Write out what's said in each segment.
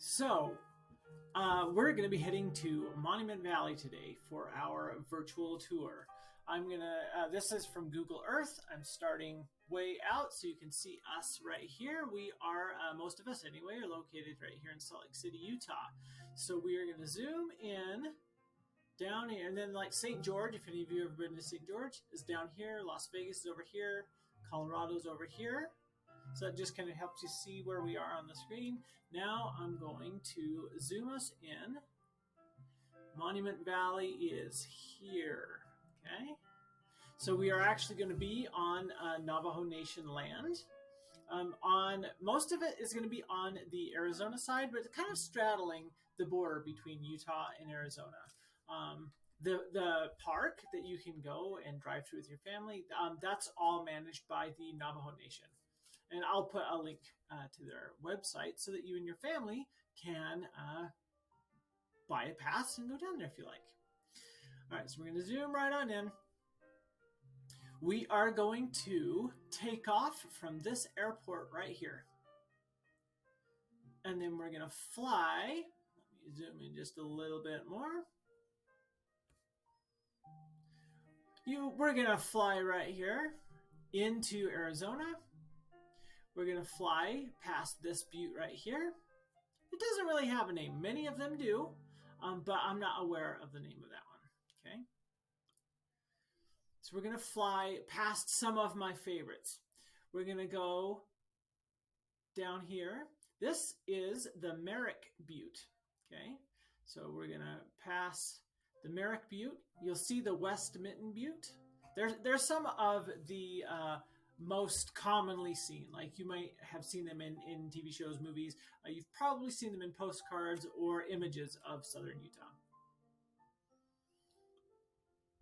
So, we're going to be heading to Monument Valley today for our virtual tour. This is from Google Earth. I'm starting way out so you can see us right here. We are, most of us anyway, are located right here in Salt Lake City, Utah. So we are going to zoom in down here, and then like St. George, if any of you have ever been to St. George, is down here. Las Vegas is over here. Colorado's over here. So that just kind of helps you see where we are on the screen. Now I'm going to zoom us in. Monument Valley is here, okay? So we are actually going to be on Navajo Nation land. Most of it is going to be on the Arizona side, but it's kind of straddling the border between Utah and Arizona. The park that you can go and drive through with your family, that's all managed by the Navajo Nation. And I'll put a link to their website so that you and your family can buy a pass and go down there if you like. All right, so we're going to zoom right on in. We are going to take off from this airport right here. And then we're going to fly. Let me zoom in just a little bit more. We're going to fly right here into Arizona. We're going to fly past this butte right here. It doesn't really have a name. Many of them do, but I'm not aware of the name of that one. Okay. So we're going to fly past some of my favorites. We're going to go down here. This is the Merrick Butte. Okay. So we're going to pass the Merrick Butte. You'll see the West Mitten Butte. There's some of the most commonly seen, like you might have seen them in TV shows, movies. You've probably seen them in postcards or images of southern Utah,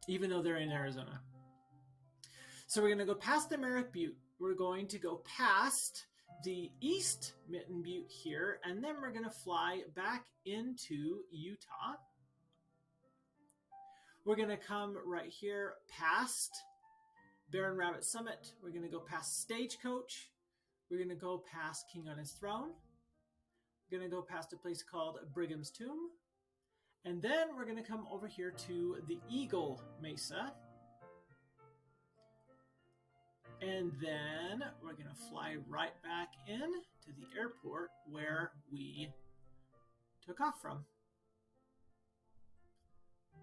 even though they're in Arizona. So we're going to go past the Merrick Butte. We're going to go past the East Mitten Butte here, and then we're going to fly back into Utah. We're going to come right here past Barren Rabbit Summit. We're going to go past Stagecoach. We're going to go past King on His Throne. We're going to go past a place called Brigham's Tomb. And then we're going to come over here to the Eagle Mesa. And then we're going to fly right back in to the airport where we took off from.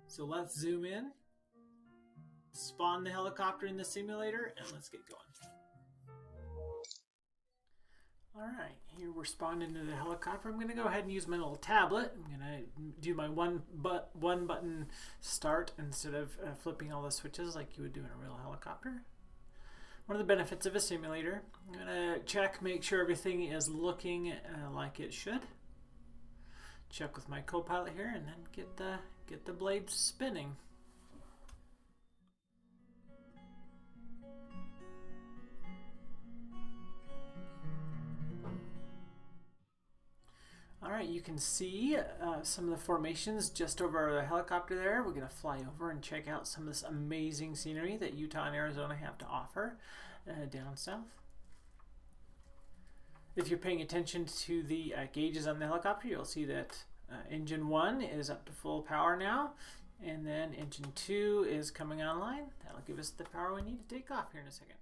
So let's zoom in. Spawn the helicopter in the simulator, and let's get going. All right, here we're spawned into the helicopter. I'm going to go ahead and use my little tablet. I'm going to do my one button start instead of flipping all the switches like you would do in a real helicopter. One of the benefits of a simulator. I'm going to make sure everything is looking like it should. Check with my co-pilot here, and then get the blades spinning. All right, you can see some of the formations just over the helicopter there. We're going to fly over and check out some of this amazing scenery that Utah and Arizona have to offer down south. If you're paying attention to the gauges on the helicopter, you'll see that engine 1 is up to full power now, and then engine 2 is coming online. That'll give us the power we need to take off here in a second.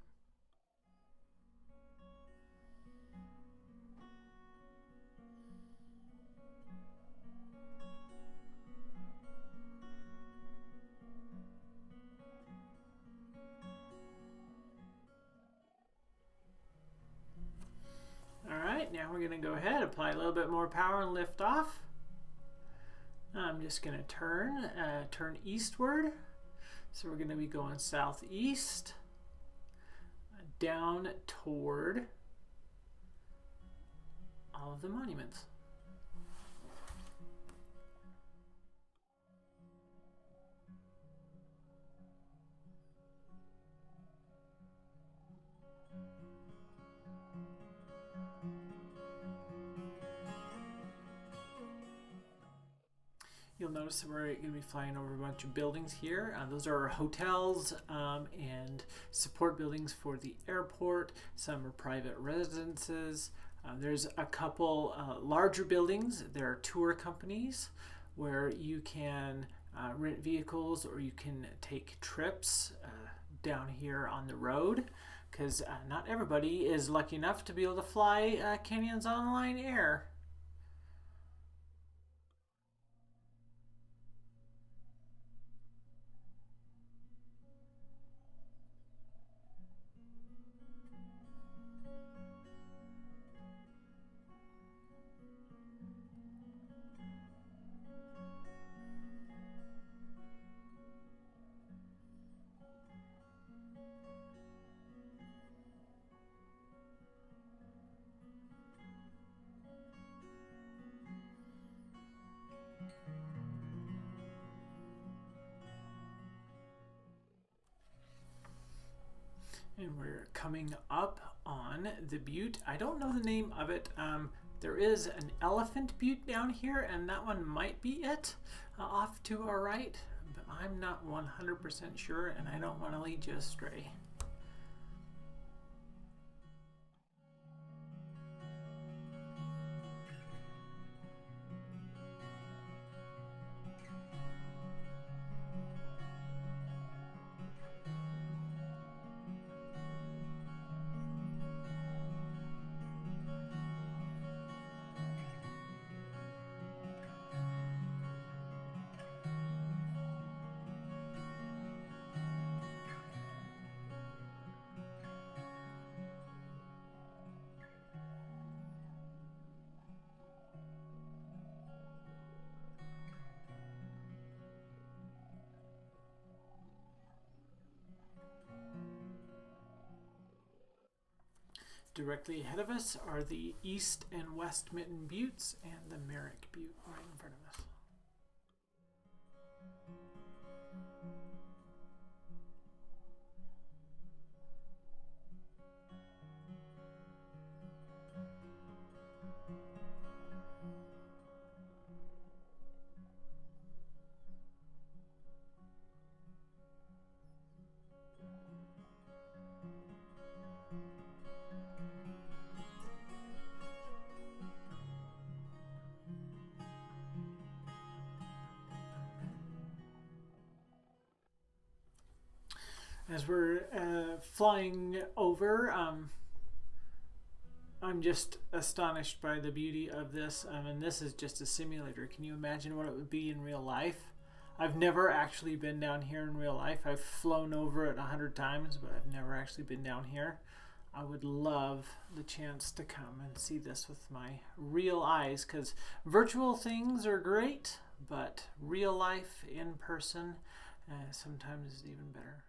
Now we're going to go ahead, apply a little bit more power and lift off. I'm just going to turn eastward. So we're going to be going southeast down toward all of the monuments. You'll notice that we're going to be flying over a bunch of buildings here. Those are hotels and support buildings for the airport. Some are private residences. There's a couple larger buildings. There are tour companies where you can rent vehicles or you can take trips down here on the road, because not everybody is lucky enough to be able to fly Canyons Online Air. And we're coming up on the butte. I don't know the name of it. There is an elephant butte down here, and that one might be it off to our right, but I'm not 100% sure, and I don't want to lead you astray. Directly ahead of us are the East and West Mitten Buttes and the Merrick Butte right in front of us. As we're flying over, I'm just astonished by the beauty of this. And this is just a simulator. Can you imagine what it would be in real life? I've never actually been down here in real life. I've flown over it 100 times, but I've never actually been down here. I would love the chance to come and see this with my real eyes, because virtual things are great, but real life in person sometimes is even better.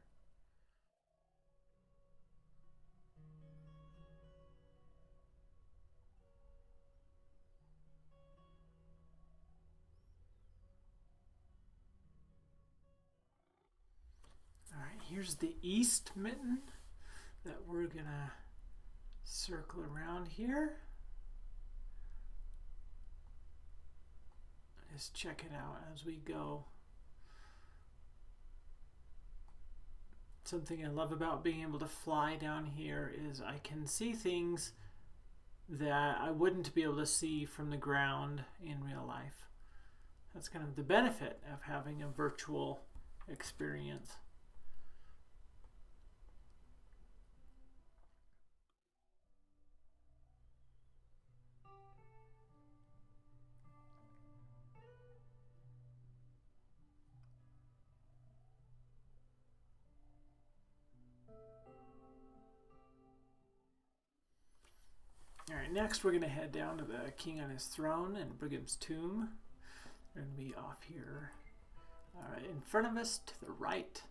Alright, here's the East Mitten that we're going to circle around here. Just check it out as we go. Something I love about being able to fly down here is I can see things that I wouldn't be able to see from the ground in real life. That's kind of the benefit of having a virtual experience. All right, next we're going to head down to the king on his throne and Brigham's tomb. We're going to be off here in front of us to the right.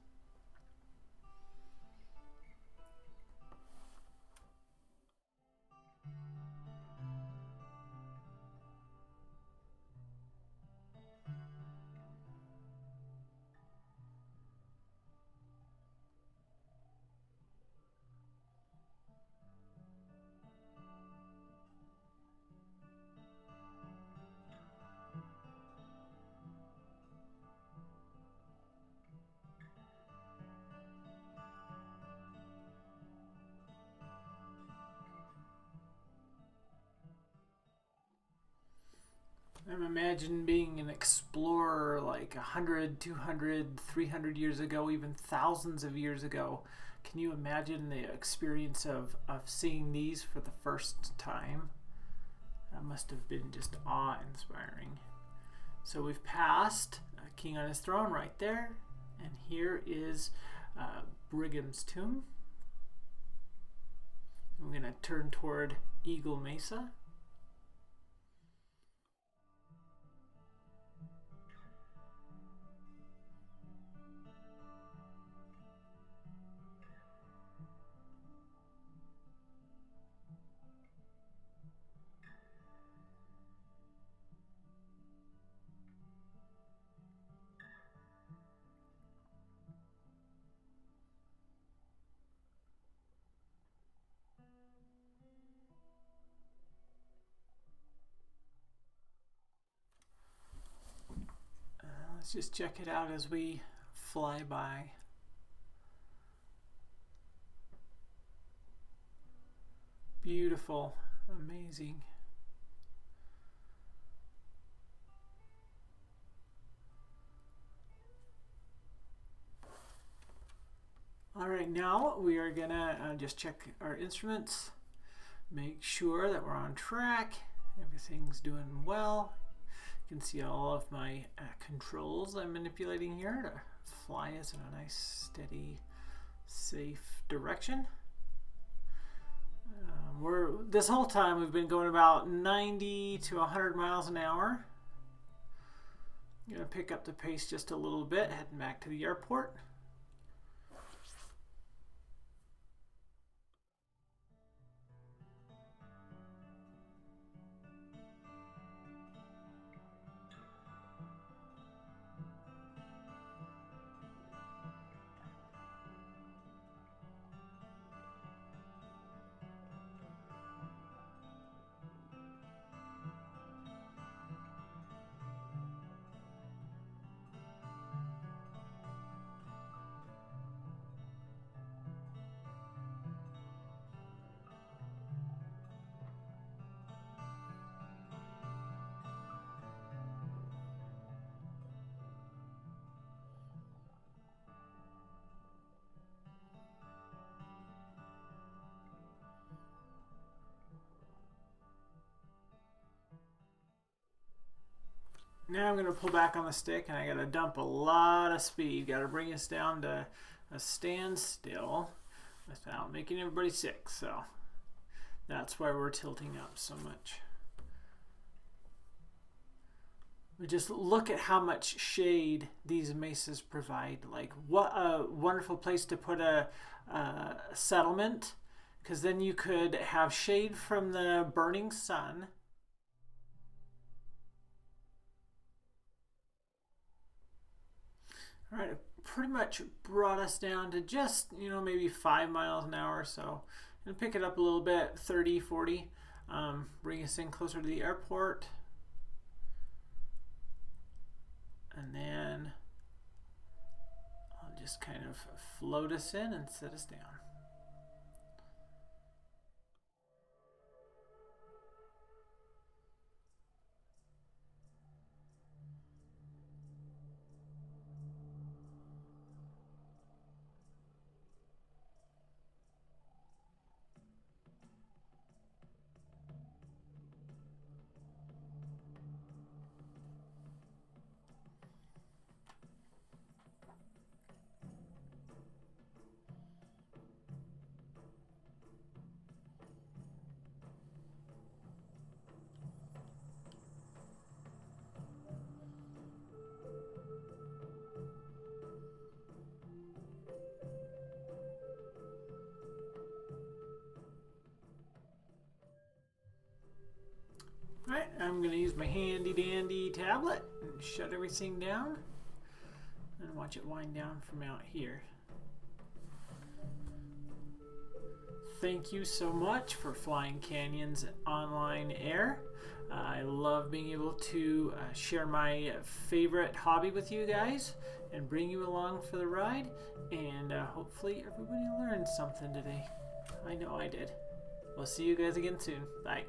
I'm imagining being an explorer like 100, 200, 300 years ago, even thousands of years ago. Can you imagine the experience of seeing these for the first time? That must have been just awe-inspiring. So we've passed King on his throne right there, and here is Brigham's tomb. I'm going to turn toward Eagle Mesa. Let's just check it out as we fly by. Beautiful, amazing. All right, now we are gonna just check our instruments, make sure that we're on track, everything's doing well. You can see all of my controls I'm manipulating here to fly us in a nice, steady, safe direction. This whole time we've been going about 90 to 100 miles an hour. I'm going to pick up the pace just a little bit, heading back to the airport. Now I'm going to pull back on the stick and I got to dump a lot of speed. Got to bring us down to a standstill without making everybody sick. So that's why we're tilting up so much. We just look at how much shade these mesas provide. Like, what a wonderful place to put a settlement, because then you could have shade from the burning sun. All right, it pretty much brought us down to just, maybe 5 miles an hour or so. And pick it up a little bit, 30, 40, bring us in closer to the airport. And then I'll just kind of float us in and set us down. Alright, I'm going to use my handy dandy tablet and shut everything down and watch it wind down from out here. Thank you so much for Flying Canyons Online Air. I love being able to share my favorite hobby with you guys and bring you along for the ride, and hopefully everybody learned something today. I know I did. We'll see you guys again soon. Bye.